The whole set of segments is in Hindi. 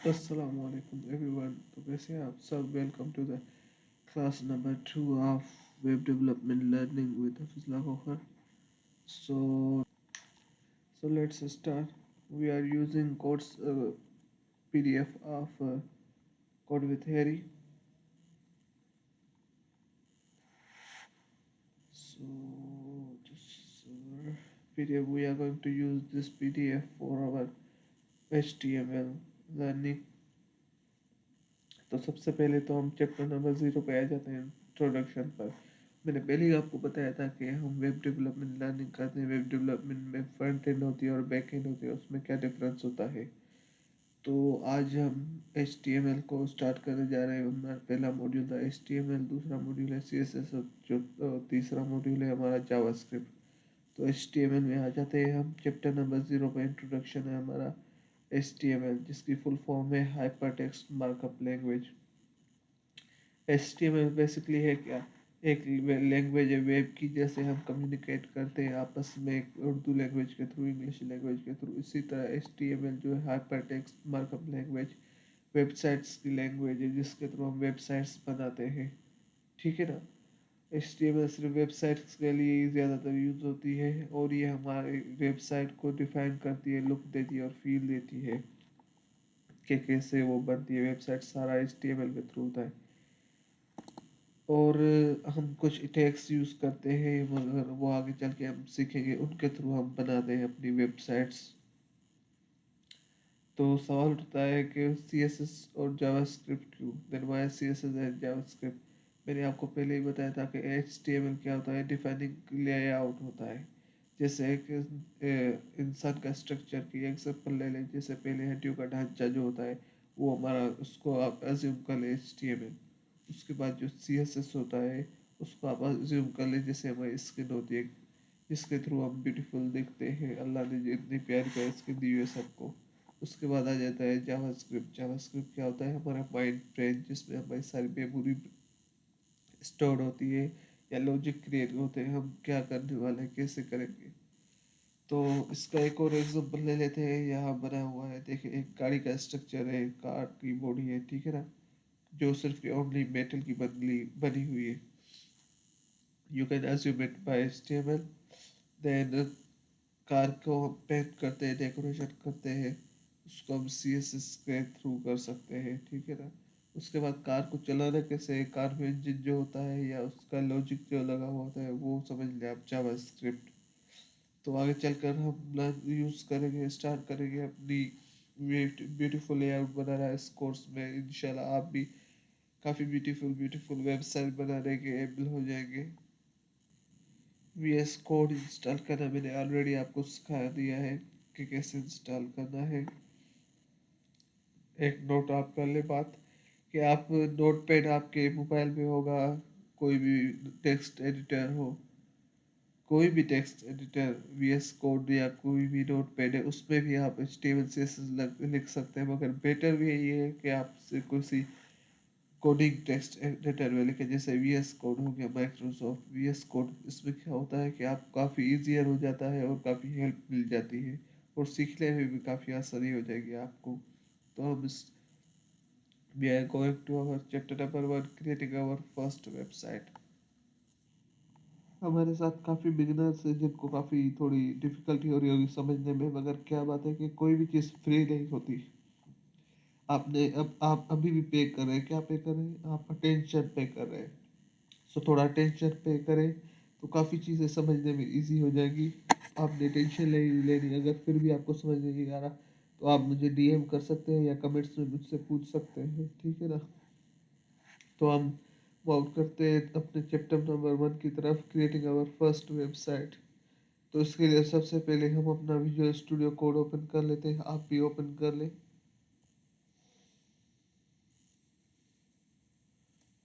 Assalamu alaikum everyone. तो कैसे हैं आप सब? Welcome to the class number 2 of web development learning with Hafiz Lahofer. So let's start. We are using codes PDF of Code with Harry. So this PDF, we are going to use this PDF for our HTML learning. तो सबसे पहले तो हम चैप्टर नंबर 0 पे आ जाते हैं, इंट्रोडक्शन पर। मैंने पहले ही आपको बताया था कि हम वेब डेवलपमेंट लर्निंग करते हैं। वेब डेवलपमेंट में फ्रंट एंड होती है और बैक एंड होती है, उसमें क्या डिफरेंस होता है। तो आज हम HTML को स्टार्ट करने जा रहे हैं। हमारा पहला मॉड्यूल था HTML, दूसरा मॉड्यूल है CSS और जो तीसरा मॉड्यूल है हमारा जावास्क्रिप्ट। तो HTML में आ जाते हैं हम। चैप्टर नंबर 0 का इंट्रोडक्शन है हमारा HTML, जिसकी फुल फॉर्म है hyper text markup language. HTML basically है क्या? एक लैंग्वेज है वेब की, जैसे हम कम्युनिकेट करते हैं आपस में उर्दू लैंग्वेज के थ्रू, इंग्लिश लैंग्वेज के थ्रू, इसी तरह HTML जो है hyper text markup language websites की लैंग्वेज है, जिसके थ्रू हम वेबसाइट्स बनाते हैं। ठीक है ना। HTML सिर्फ वेबसाइट्स के लिए ही ज़्यादातर यूज़ होती है, और ये हमारे वेबसाइट को डिफाइन करती है, लुक देती है और फील देती है कि कैसे वो बनती है वेबसाइट। सारा HTML के थ्रू होता है। और हम कुछ टैग्स यूज़ करते हैं, मगर वो आगे चल के हम सीखेंगे, उनके थ्रू हम बनाते हैं अपनी वेबसाइट्स। तो सवाल उठता है कि CSS और जावास्क्रिप्ट क्यों? Then why CSS and JavaScript? मैंने आपको पहले ही बताया था कि HTML क्या होता है, डिफाइनिंग लेआउट होता है। जैसे एक इंसान का स्ट्रक्चर की एग्जांपल ले लें। जैसे पहले हड्डियों का ढांचा जो होता है, वो हमारा, उसको आप एज्यूम कर लें HTML। उसके बाद जो CSS होता है, उसको आप एज्यूम कर लें जैसे हमारी स्किन होती है, जिसके थ्रू हम ब्यूटीफुल दिखते हैं। अल्लाह ने जो इतनी प्यारी प्यारी स्किन दी हुई है सबको। उसके बाद आ जाता है जावास्क्रिप्ट। जावास्क्रिप्ट क्या होता है? हमारा माइंड ब्रेन, जिसमें हमारी सारी मेमोरी स्टोर होती है, या लॉजिक क्रिएट होते हैं, हम क्या करने वाले हैं, कैसे करेंगे। तो इसका एक और एग्जांपल ले लेते हैं। यहाँ बना हुआ है, देखिए, एक गाड़ी का स्ट्रक्चर है, कार की बॉडी है, ठीक है ना, जो सिर्फ ओनली मेटल की बदली बनी हुई है। You can assume it by HTML। Then car को हम पेंट करते हैं, डेकोरेशन करते हैं, उसको हम CSS के थ्रू कर सकते हैं, ठीक है ना। उसके बाद कार को चलाना कैसे है, कार में इंजन जो होता है या उसका लॉजिक जो लगा हुआ होता है, वो समझ लें आप, जावास्क्रिप्ट। तो आगे चलकर हम यूज़ करेंगे, स्टार्ट करेंगे अपनी ब्यूटीफुल लेआउट बनाना इस कोर्स में। इंशाल्लाह आप भी काफ़ी ब्यूटीफुल ब्यूटीफुल वेबसाइट बनाने के एबल हो जाएंगे। VS कोड इंस्टॉल करना मैंने ऑलरेडी आपको सिखा दिया है कि कैसे इंस्टॉल करना है। एक नोट आप कर ले बात, कि आप नोट पैड आपके मोबाइल में होगा, कोई भी टेक्स्ट एडिटर हो, कोई भी टेक्स्ट एडिटर, VS कोड या कोई भी नोट पैड है, उसमें भी आप HTML CSS लिख सकते हैं। मगर बेटर भी ये है कि आप किसी कोडिंग टेक्स्ट एडिटर में लिखें, जैसे VS कोड हो गया, माइक्रोसॉफ्ट VS कोड। इसमें क्या होता है कि आप काफ़ी ईजियर हो जाता है और काफ़ी हेल्प मिल जाती है, और सीखने में भी काफ़ी आसानी हो जाएगी आपको। तो हम इस we are going to our chapter number 1, creating our first website। हमारे साथ काफ़ी बिगिनर्स हैं जिनको काफ़ी थोड़ी डिफ़िकल्टी हो रही होगी समझने में, मगर क्या बात है कि कोई भी चीज़ फ्री नहीं होती। आपने अब आप अभी भी पे कर रहे हैं, क्या पे कर रहे हैं? आप अटेंशन पे कर रहे हैं। सो थोड़ा टेंशन पे करें, तो काफ़ी चीज़ें समझने में इजी हो जाएगी। आपने टेंशन नहीं लेनी। अगर फिर भी आपको समझ नहीं आ रहा, तो आप मुझे DM कर सकते हैं या कमेंट्स में मुझसे पूछ सकते हैं, ठीक है ना। तो हम मूव करते हैं अपने चैप्टर नंबर 1 की तरफ, क्रिएटिंग आवर फर्स्ट वेबसाइट। तो इसके लिए सबसे पहले हम अपना विजुअल स्टूडियो कोड ओपन कर लेते हैं। आप भी ओपन कर लें।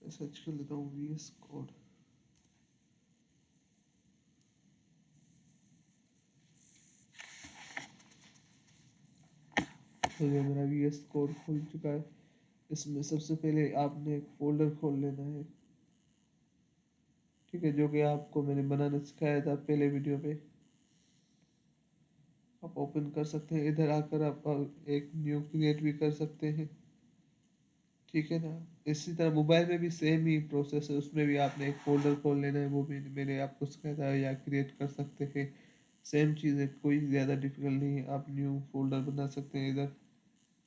सर्च कर लेता हूँ VS कोड। तो ये मेरा VS कोड खुल चुका है। इसमें सबसे पहले आपने एक फोल्डर खोल लेना है, ठीक है, जो कि आपको मैंने बनाना सिखाया था पहले वीडियो पे। आप ओपन कर सकते हैं। इधर आकर आप एक न्यू क्रिएट भी कर सकते हैं, ठीक है ना। इसी तरह मोबाइल में भी सेम ही प्रोसेस है, उसमें भी आपने एक फोल्डर खोल लेना है, वो भी मैंने आपको सिखाया था, या क्रिएट कर सकते हैं। सेम चीज़ है, कोई ज़्यादा डिफिकल्ट नहीं है, आप न्यू फोल्डर बना सकते हैं इधर,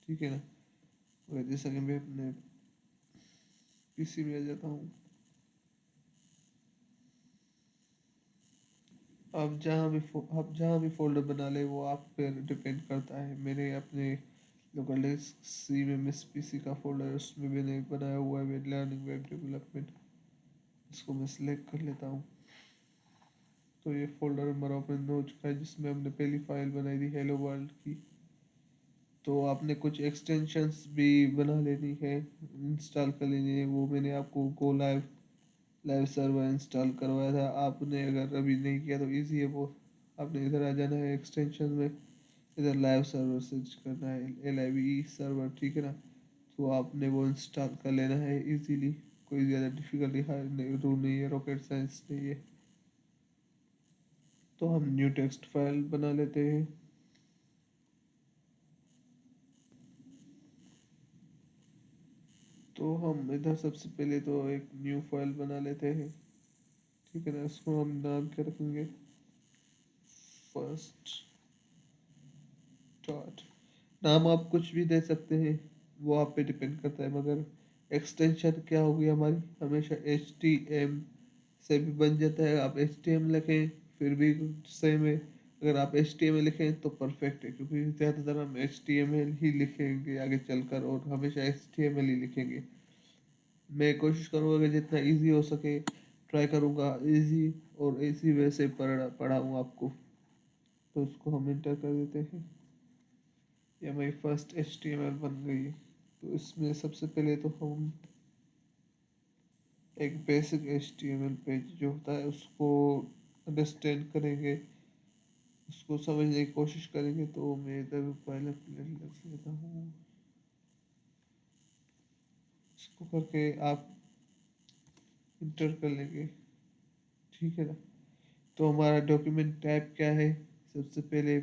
ठीक है ना। और जैसा कि मैं अपने पीसी में आ जाता हूँ, आप जहाँ भी फोल्डर बना ले वो आप पर डिपेंड करता है। मैंने अपने लोकल डिस्क सी में मिस पीसी का फोल्डर है, उसमें मैंने बनाया हुआ है वेब लर्निंग वेब डेवलपमेंट। इसको मैं सिलेक्ट कर लेता हूँ, तो ये फोल्डर हमारा ओपन हो चुका है, जिसमें हमने पहली फाइल बनाई थी हेलो वर्ल्ड की। तो आपने कुछ एक्सटेंशंस भी बना लेनी है, इंस्टॉल कर लेनी है। वो मैंने आपको go live live server install करवाया था, आपने अगर अभी नहीं किया तो इजी है वो। आपने इधर आ जाना है एक्सटेंशन में, इधर लाइव सर्वर सर्च करना है, LIVE सर्वर, ठीक है ना। तो आपने वो इंस्टॉल कर लेना है इजीली, कोई ज़्यादा डिफिकल्टी रूल नहीं है, रॉकेट साइंस नहीं है। तो हम न्यू टेक्स्ट फाइल बना लेते हैं। तो हम इधर सबसे पहले तो एक न्यू फाइल बना लेते हैं, ठीक है ना। इसको हम नाम क्या रखेंगे, फर्स्ट डॉट। नाम आप कुछ भी दे सकते हैं, वो आप पे डिपेंड करता है, मगर एक्सटेंशन क्या होगी हमारी, हमेशा HTM से भी बन जाता है। आप HTML लिखें फिर भी सेम है, अगर आप HTML लिखें तो परफेक्ट है, क्योंकि ज़्यादातर हम HTML ही लिखेंगे आगे चलकर, और हमेशा HTML ही लिखेंगे। मैं कोशिश करूँगा कि जितना इजी हो सके ट्राई करूँगा इजी और इसी वे से पढ़ाऊँ आपको। तो उसको हम इंटर कर देते हैं, ये हमारी फर्स्ट HTML बन गई है। तो इसमें सबसे पहले तो हम एक बेसिक HTML पेज जो होता है उसको अंडरस्टैंड करेंगे, उसको समझने की कोशिश करेंगे। तो मैं इधर पहले प्लेन लिख लेता हूँ, इसको करके आप इंटर कर लेंगे, ठीक है ना। तो हमारा डॉक्यूमेंट टाइप क्या है, सबसे पहले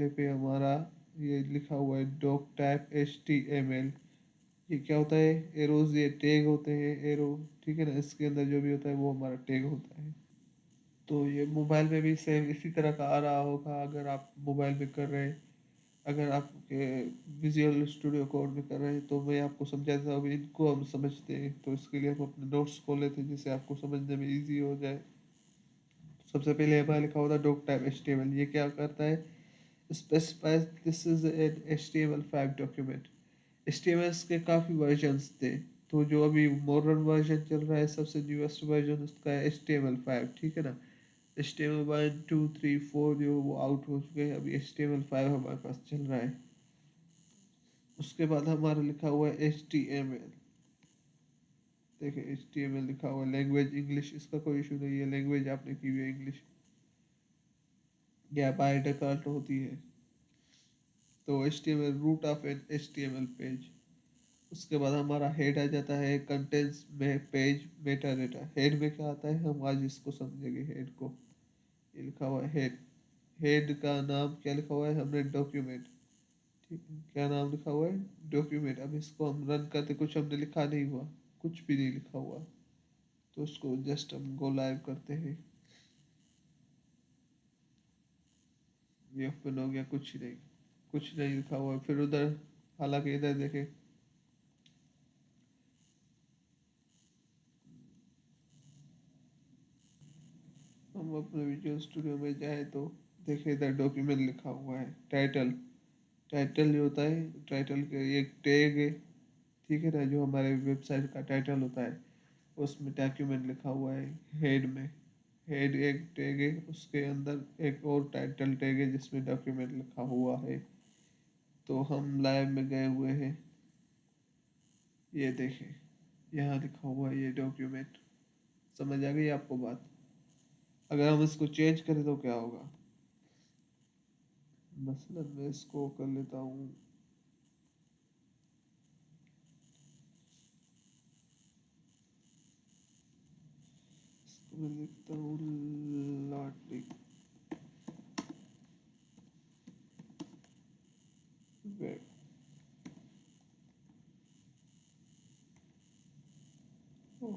पे हमारा ये लिखा हुआ है डॉक टाइप HTML। ये क्या होता है, एरोज, ये टैग होते हैं एरो, ठीक है ना। इसके अंदर जो भी होता है वो हमारा टैग होता है। तो ये मोबाइल में भी सेम इसी तरह का आ रहा होगा, अगर आप मोबाइल में कर रहे हैं। अगर आप विजुअल स्टूडियो कोड में कर रहे हैं तो मैं आपको समझा देता हूँ, इनको हम समझते हैं, तो इसके लिए हम अपने नोट्स खोल लेते हैं जिससे आपको समझने में ईजी हो जाए। सबसे पहले हमारा लिखा होता है डॉक टाइप HTML, ये क्या करता है, specifies this is an HTML5 document. HTML के काफ़ी वर्जन्स थे, तो जो अभी मॉडर्न वर्जन चल रहा है सबसे न्यूएस्ट वर्जन उसका है HTML5, ठीक है ना। HTML1 2 3 4 जो वो आउट हो चुके हैं, अभी HTML5 हमारे पास चल रहा है। उसके बाद हमारा लिखा हुआ है HTML, देखिए HTML लिखा हुआ है लैंग्वेज इंग्लिश, इसका कोई इशू नहीं है, लैंग्वेज आपने की हुई है इंग्लिश, या बाय डिफॉल्ट होती है। तो HTML root of an HTML page. उसके बाद हमारा हेड आ जाता है, कंटेंट्स में पेज मेटा डेटा। हेड में क्या आता है हम आज इसको समझेंगे, हेड को। ये लिखा हुआ है हेड, हेड का नाम क्या लिखा हुआ है हमने, डॉक्यूमेंट, ठीक है। क्या नाम लिखा हुआ है, डॉक्यूमेंट। अब इसको हम रन करते, कुछ हमने लिखा नहीं हुआ, कुछ भी नहीं लिखा हुआ, तो उसको जस्ट हम गो लाइव करते हैं। ये ओपन हो गया, कुछ नहीं, कुछ नहीं लिखा हुआ है। फिर उधर, हालांकि इधर देखें, हम अपने विजुअल स्टूडियो में जाए तो देखें इधर डॉक्यूमेंट लिखा हुआ है टाइटल। टाइटल जो होता है, टाइटल के एक टैग है, ठीक है ना, जो हमारे वेबसाइट का टाइटल होता है उसमें डॉक्यूमेंट लिखा हुआ है। हेड में, हेड एक टैग है, उसके अंदर एक और टाइटल टैग है जिसमें डॉक्यूमेंट लिखा हुआ है। तो हम लाइव में गए हुए हैं, ये देखें यहाँ लिखा हुआ है ये डॉक्यूमेंट। समझ आ गई आपको बात। अगर हम इसको चेंज करें तो क्या होगा, मसलन मैं इसको कर लेता हूँ, इसको मैं लिखता हूँ लॉजिक,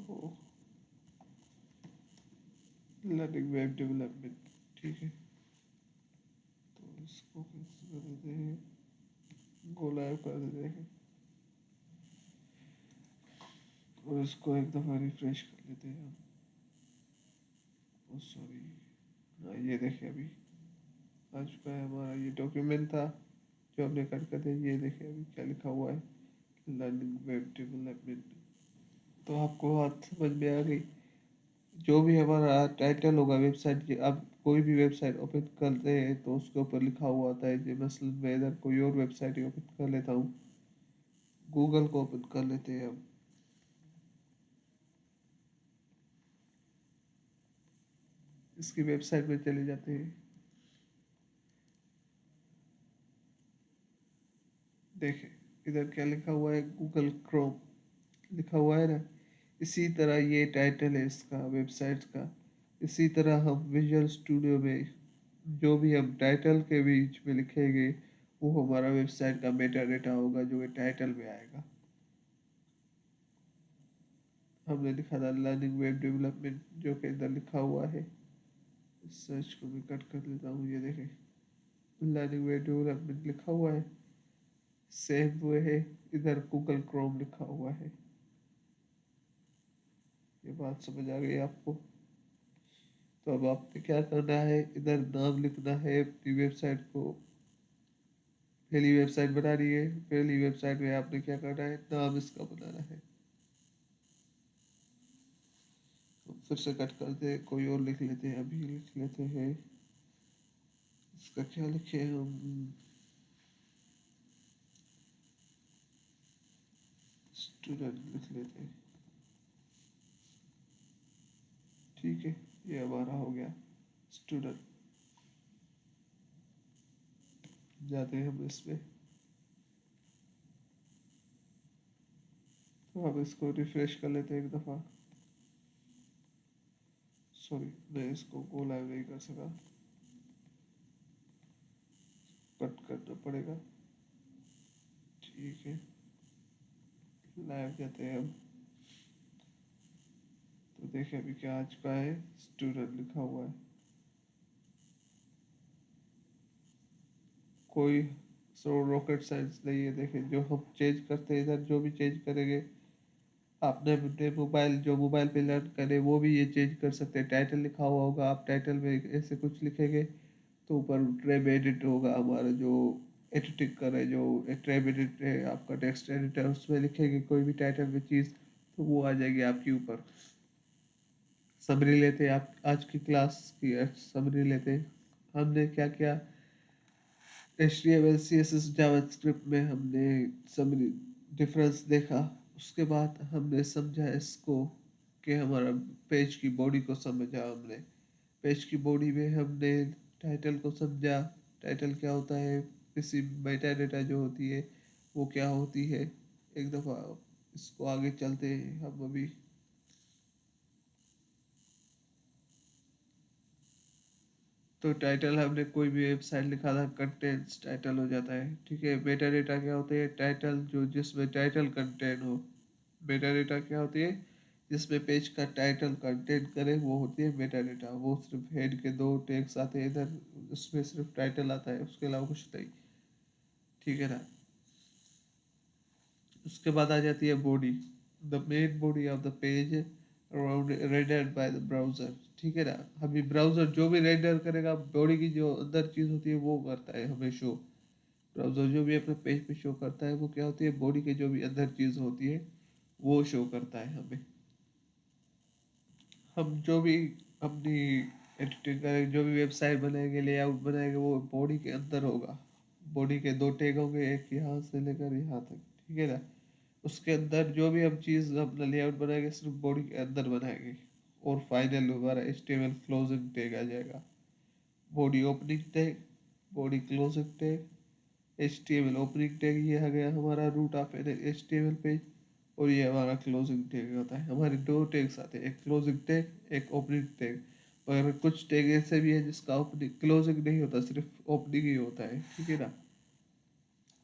तो लर्निंग वेब डेवलपमेंट, ठीक है। तो इसको कैसे कर देते हैं, गो लाइव कर देते हैं और इसको एक दफ़ा रिफ्रेश कर लेते हैं हम। सॉरी, हाँ ये देखिए अभी आ चुका है हमारा ये डॉक्यूमेंट था जो हमने कट कर दिया। ये देखिए अभी क्या लिखा हुआ है, लर्निंग वेब डेवलपमेंट। तो आपको बात समझ में आ गई। जो भी हमारा टाइटल होगा वेबसाइट की, अब कोई भी वेबसाइट ओपन करते हैं तो उसके ऊपर लिखा हुआ होता है। जो मसलन मैं इधर कोई और वेबसाइट ही ओपन कर लेता हूँ, गूगल को ओपन कर लेते हैं हम। इसकी वेबसाइट में चले जाते हैं। देखें इधर क्या लिखा हुआ है, गूगल क्रोम लिखा हुआ है ना। इसी तरह ये टाइटल है इसका वेबसाइट का। इसी तरह हम विजुअल स्टूडियो में जो भी हम टाइटल के बीच में लिखेंगे वो हमारा वेबसाइट का मेटा डेटा होगा जो ये टाइटल में आएगा। हमने लिखा था लर्निंग वेब डेवलपमेंट जो कि इधर लिखा हुआ है। इस सर्च को मैं कट कर लेता हूँ। ये देखें लर्निंग वेब डेवलपमेंट लिखा हुआ है, सेम वो है इधर गूगल क्रोम लिखा हुआ है। ये बात समझ आ गई आपको। तो अब आपने क्या करना है, इधर नाम लिखना है अपनी वेबसाइट को। पहली वेबसाइट बना रही है, पहली वेबसाइट में आपने क्या करना है, नाम इसका बनाना है। तो फिर से कट करते हैं, कोई और लिख लेते हैं। अभी लिख लेते हैं, इसका क्या लिखे हम, स्टूडेंट लिख लेते हैं, ठीक है। ये हमारा हो गया स्टूडेंट। जाते हैं हम इसमें, तो हम इसको रिफ्रेश कर लेते हैं एक दफ़ा। सॉरी मैं इसको गो लाइव नहीं कर सका, कट करना पड़ेगा, ठीक है। लाइव जाते हैं हम। तो देखिए अभी क्या आ चुका है, स्टूडेंट लिखा हुआ है। कोई रॉकेट साइंस नहीं है। देखें जो हम चेंज करते हैं इधर, जो भी चेंज करेंगे आपने अपने मोबाइल, जो मोबाइल पे लर्न करे वो भी ये चेंज कर सकते हैं। टाइटल लिखा हुआ होगा, आप टाइटल में ऐसे कुछ लिखेंगे तो ऊपर ट्रैब एडिट होगा हमारा जो एडिटिंग करे, जो ट्रैब एडिट है आपका टेक्स्ट एडिटर, उसमें लिखेंगे कोई भी टाइटल में चीज़ तो वो आ जाएगी आपके ऊपर। समरी लेते हैं, आप आज की क्लास की समरी लेते हैं। हमने क्या किया, HTML CSS जावास्क्रिप्ट में हमने समरी डिफरेंस देखा। उसके बाद हमने समझा इसको कि हमारा पेज की बॉडी को समझा हमने। पेज की बॉडी में हमने टाइटल को समझा। टाइटल क्या होता है, किसी मेटा डेटा जो होती है वो क्या होती है। एक दफ़ा इसको आगे चलते हैं हम अभी। तो टाइटल हमने कोई भी वेबसाइट लिखा था, कंटेंट्स टाइटल हो जाता है, ठीक है। मेटा डेटा क्या होते हैं, टाइटल जो जिसमें टाइटल कंटेंट हो। मेटा डेटा क्या होती है, जिसमें पेज का टाइटल कंटेंट करे वो होती है मेटा डेटा। वो सिर्फ हेड के दो टैग्स आते हैं इधर, उसमें सिर्फ टाइटल आता है, उसके अलावा कुछ नहीं, ठीक है ना। उसके बाद आ जाती है body, the main body of the page rendered by the browser, ठीक है ना। अभी ब्राउज़र जो भी रेंडर करेगा, बॉडी की जो अंदर चीज़ होती है वो करता है हमें शो। ब्राउज़र जो भी अपने पेज पे शो करता है वो क्या होती है, बॉडी के जो भी अंदर चीज़ होती है वो शो करता है हमें। हम जो भी अपनी एडिटिंग करेंगे, जो भी वेबसाइट बनाएंगे, लेआउट बनाएंगे, वो बॉडी के अंदर होगा। बॉडी के दो टैग होंगे, एक यहाँ से लेकर यहाँ तक, ठीक है ना। उसके अंदर जो भी हम चीज़ अपना लेआउट बनाएंगे सिर्फ बॉडी के अंदर बनाएंगे। और फाइनल हमारा HTML क्लोजिंग टैग आ जाएगा। Body opening tag, body closing tag, HTML opening tag, ये आ गया हमारा root of an HTML page. और ये हमारा क्लोजिंग टैग होता है। हमारे दो टैग्स आते हैं, एक क्लोजिंग टैग एक ओपनिंग टैग। पर कुछ टैग ऐसे भी है जिसका ओपनिंग क्लोजिंग नहीं होता, सिर्फ ओपनिंग ही होता है, ठीक है ना।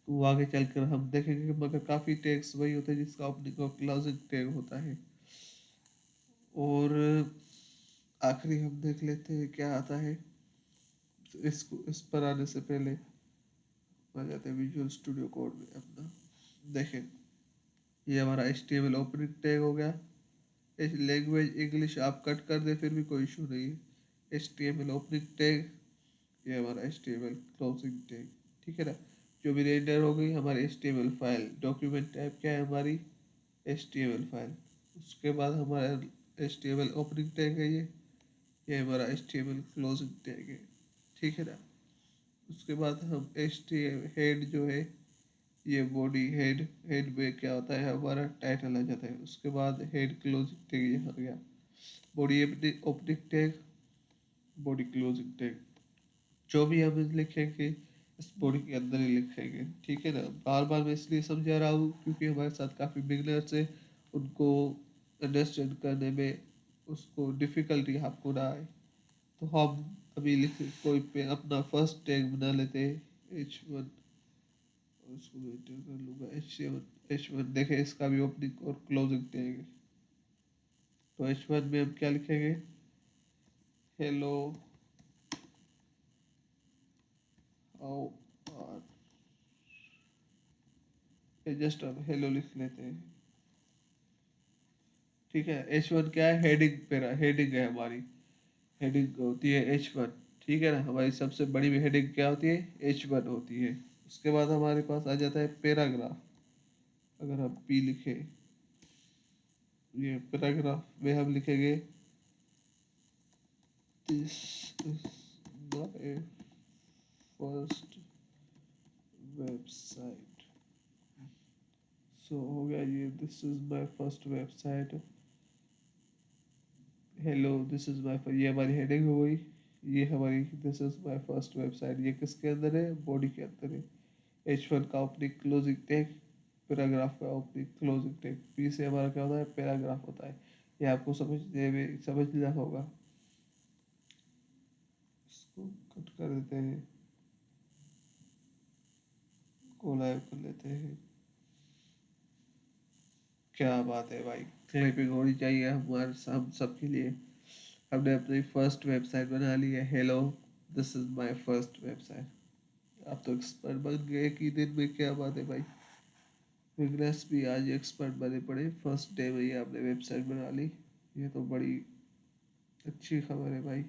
तो वो आगे चलकर हम देखेंगे, मगर काफ़ी टैग्स वही होते हैं जिसका ओपनिंग और क्लोजिंग टैग होता है। और आखिरी हम देख लेते हैं क्या आता है। इसको इस पर आने से पहले आ जाते हैं विजुअल स्टूडियो कोड में अपना। देखें, ये हमारा HTML ओपनिंग टैग हो गया। लैंग्वेज इंग्लिश आप कट कर दे फिर भी कोई इशू नहीं है। HTML ओपनिंग टैग, ये हमारा HTML क्लोजिंग टैग, ठीक है ना। जो भी रेंडर हो गई हमारी HTML फाइल, डॉक्यूमेंट टाइप क्या है हमारी HTML फाइल। उसके बाद हमारा HTML ओपनिंग टैग है ये हमारा HTML क्लोजिंग टैग है, ठीक है ना। उसके बाद हम HTML हेड जो है, ये बॉडी हेड में क्या होता है हमारा टाइटल आ जाता है। उसके बाद हेड क्लोजिंग टैग यहाँ आ गया। Body opening tag, body closing tag, जो भी हम लिखेंगे इस बॉडी के अंदर ही लिखेंगे, ठीक है ना। बार बार मैं इसलिए समझा रहा हूँ क्योंकि हमारे साथ काफ़ी बिगनर्स है, उनको अंडरस्टैंड करने में उसको डिफ़िकल्टी आपको ना आए। तो हम अभी लिख कोई पे अपना फर्स्ट टैग बना लेते हैं H1, और इसको मैं एंटर कर लूँगा H1। देखें इसका भी ओपनिंग और क्लोजिंग टैग है। तो H1 में हम क्या लिखेंगे, हेलो हाउ आर, जस्ट हम हेलो लिख लेते हैं, ठीक है। H1 क्या है, हेडिंग पे हेडिंग है हमारी, हेडिंग होती है H1, ठीक है ना। हमारी सबसे बड़ी भी हेडिंग क्या होती है, H1 होती है। उसके बाद हमारे पास आ जाता है पैराग्राफ। अगर हम P लिखे, ये पैराग्राफ में हम लिखेंगे this is my first website. So हो गया ये, this is my first website, hello this is my, ये हमारी हेडिंग हो गई। ये हमारी this is my first website, ये किसके अंदर है, बॉडी के अंदर है। H1 का ओपनिंग क्लोजिंग टैग, पैराग्राफ का ओपनिंग क्लोजिंग टैग। P से हमारा क्या होता है, पैराग्राफ होता है। ये आपको समझना होगा। इसको कट कर देते हैं, कोलैब कर लेते हैं। क्या बात है भाई, क्लिपिंग होनी चाहिए हमारे हम सब के लिए। हमने अपनी फर्स्ट वेबसाइट बना ली है, hello this is my first website. आप तो एक्सपर्ट बन गए एक ही दिन में, क्या बात है भाई। बिगनर्स भी आज एक्सपर्ट बने पड़े, फर्स्ट डे में ही आपने वेबसाइट बना ली, ये तो बड़ी अच्छी खबर है भाई।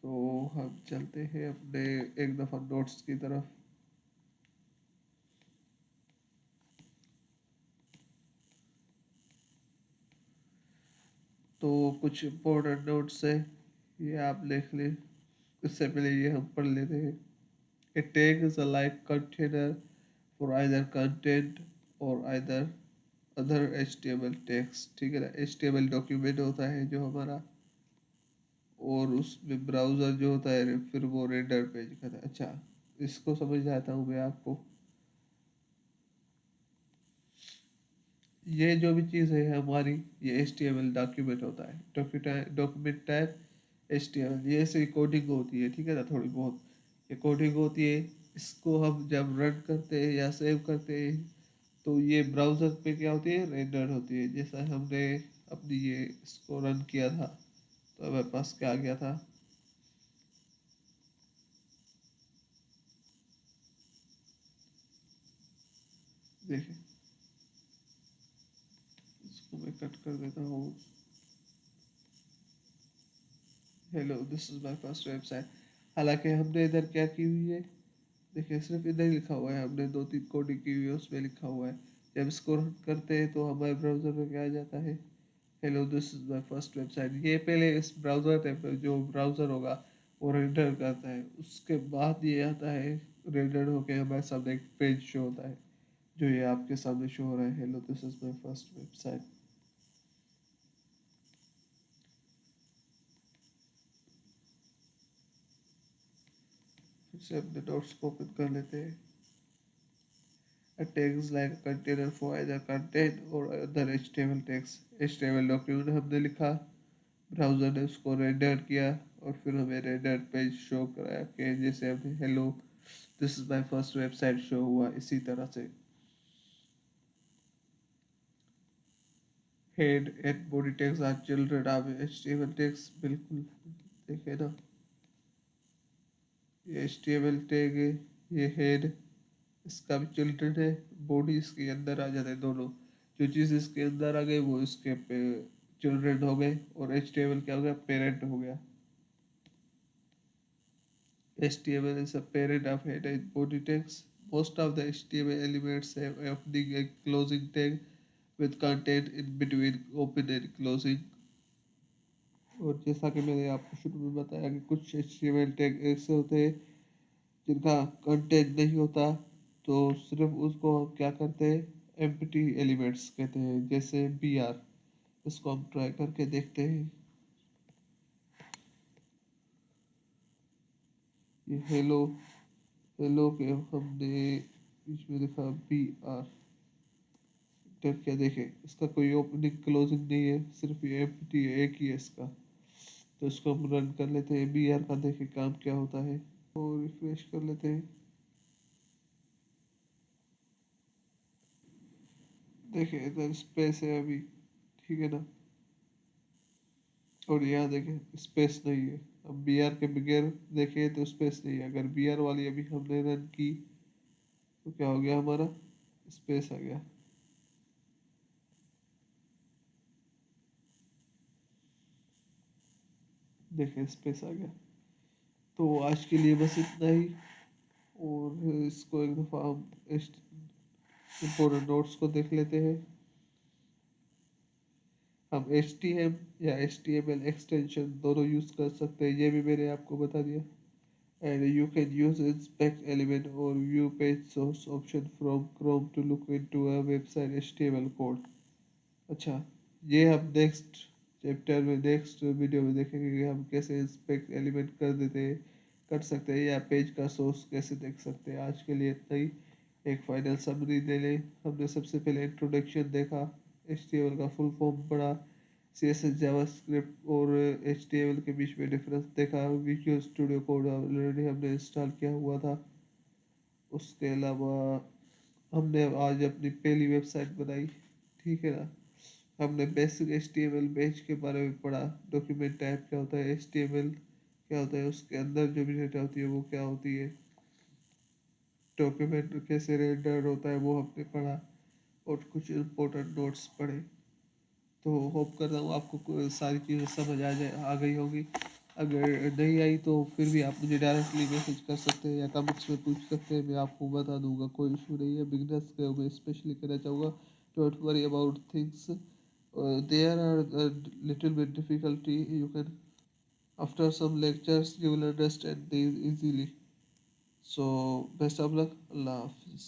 तो हम चलते हैं अपने एक दफ़ा नोट्स की तरफ। तो कुछ इम्पोर्टेंट नोट्स है, ये आप लिख लें। इससे पहले ये हम पढ़ लेते हैं। A tag is a like container for either content और आइदर अदर HTML टेक्स्ट, ठीक है ना। HTML डॉक्यूमेंट होता है जो हमारा, और उसमें ब्राउज़र जो होता है फिर वो रेंडर पेज का था। अच्छा, इसको समझ आता हूँ मैं आपको। ये जो भी चीज़ है हमारी, ये HTML डॉक्यूमेंट होता है, डॉक्यूमेंट टाइप HTML। ये ऐसे कोडिंग होती है, ठीक है ना, थोड़ी बहुत ये कोडिंग होती है। इसको हम जब रन करते हैं या सेव करते हैं तो ये ब्राउज़र पे क्या होती है, रेंडर होती है। जैसा हमने अपनी ये इसको रन किया था तो हमारे पास क्या आ गया था, देखिए इसको मैं कट कर देता हूँ। Hello this is my first website. हालांकि हमने इधर क्या की हुई है, देखिए सिर्फ इधर ही लिखा हुआ है, हमने दो तीन कोडिंग की हुई है उसमें लिखा हुआ है। जब इसको रन करते हैं तो हमारे ब्राउज़र में क्या आ जाता है, hello this is my first website. ये पहले इस ब्राउज़र पे जो ब्राउज़र होगा वो रेंडर करता है, उसके बाद ये आता है रेंडर होके हमारे सामने एक पेज शो होता है, जो ये आपके सामने शो हो रहा है, hello this is my first website. फिर से अपने नोट्स को ओपन कर लेते हैं। A tag is like a container for either content or other HTML text। HTML document हमने लिखा, ब्राउज़र ने उसको रेंडर किया और फिर हमें रेंडर पेज शो कराया कि जैसे हमने hello this is my first website show हुआ, इसी तरह से। Head and body tags are children अब HTML टैग्स बिल्कुल देखे ना, ये HTML टैग है, ये हेड इसका भी चिल्ड्रन है, बॉडी इसके अंदर आ जाते हैं दोनों, जो चीज़ इसके अंदर आ गई वो इसके पे चिल्ड्रन हो गए, और HTML क्या हो गया, पेरेंट हो गया। HTML is a parent of head and body tags. Most of the HTML elements have opening and closing tag with content in between open and closing. और जैसा कि मैंने आपको शुरू में बताया कि कुछ HTML टैग ऐसे होते हैं जिनका कंटेंट नहीं होता, तो सिर्फ उसको हम क्या करते हैं, एम्प्टी एलिमेंट्स कहते हैं, जैसे BR। इसको हम ट्राई करके देखते हैं। ये हेलो, हेलो के हमने बीच में लिखा BR, टेप क्या देखें, इसका कोई ओपनिंग क्लोजिंग नहीं है, सिर्फ ये एम्प्टी है, एक ही है इसका। तो इसको हम रन कर लेते हैं, BR का देखें काम क्या होता है, और रिफ्रेश कर लेते हैं। देखें इधर स्पेस है अभी, ठीक है ना, और यहाँ देखें स्पेस नहीं है। अब BR के बगैर देखें तो स्पेस नहीं है, अगर BR वाली अभी हमने रन की तो क्या हो गया, हमारा स्पेस आ गया। देखें स्पेस आ गया। तो आज के लिए बस इतना ही, और इसको एक दफ़ा हम इम्पोर्टेंट नोट्स को देख लेते हैं। हम HTML या HTML एक्सटेंशन दोनों यूज़ कर सकते हैं, ये भी मैंने आपको बता दिया। And you can use inspect element और view page source option from Chrome to look into a website HTML code. अच्छा, ये हम नेक्स्ट चैप्टर में, नेक्स्ट वीडियो में देखेंगे कि हम कैसे इंस्पेक्ट एलिमेंट कर देते हैं, कर सकते हैं, या पेज का सोर्स कैसे देख सकते हैं। आज के लिए इतना ही। एक फाइनल समरी दे लें, हमने सबसे पहले इंट्रोडक्शन देखा, HTML का फुल फॉर्म पढ़ा, CSS जावास्क्रिप्ट और HTML के बीच में डिफरेंस देखा, विजुअल स्टूडियो कोड ऑलरेडी हमने इंस्टॉल किया हुआ था। उसके अलावा हमने आज अपनी पहली वेबसाइट बनाई, ठीक है ना। हमने बेसिक HTML पेज के बारे में पढ़ा, डॉक्यूमेंट टाइप क्या होता है, HTML क्या होता है, उसके अंदर जो भी डेटा होती है वो क्या होती है, डॉक्यूमेंट कैसे रेंडर होता है वो हमने पढ़ा, और कुछ इम्पोर्टेंट नोट्स पढ़े। तो होप कर रहा हूँ आपको सारी चीज़ें समझ आ गई होगी। अगर नहीं आई तो फिर भी आप मुझे डायरेक्टली मैसेज कर सकते हैं या कमेंट्स में पूछ सकते हैं, मैं आपको बता दूंगा, कोई इशू नहीं है। बिगनर्स के मैं स्पेशली कहना चाहूँगा, don't worry about things, there are little bit difficulty, you can after some lectures you will understand these easily. So best of luck, Allah Hafiz.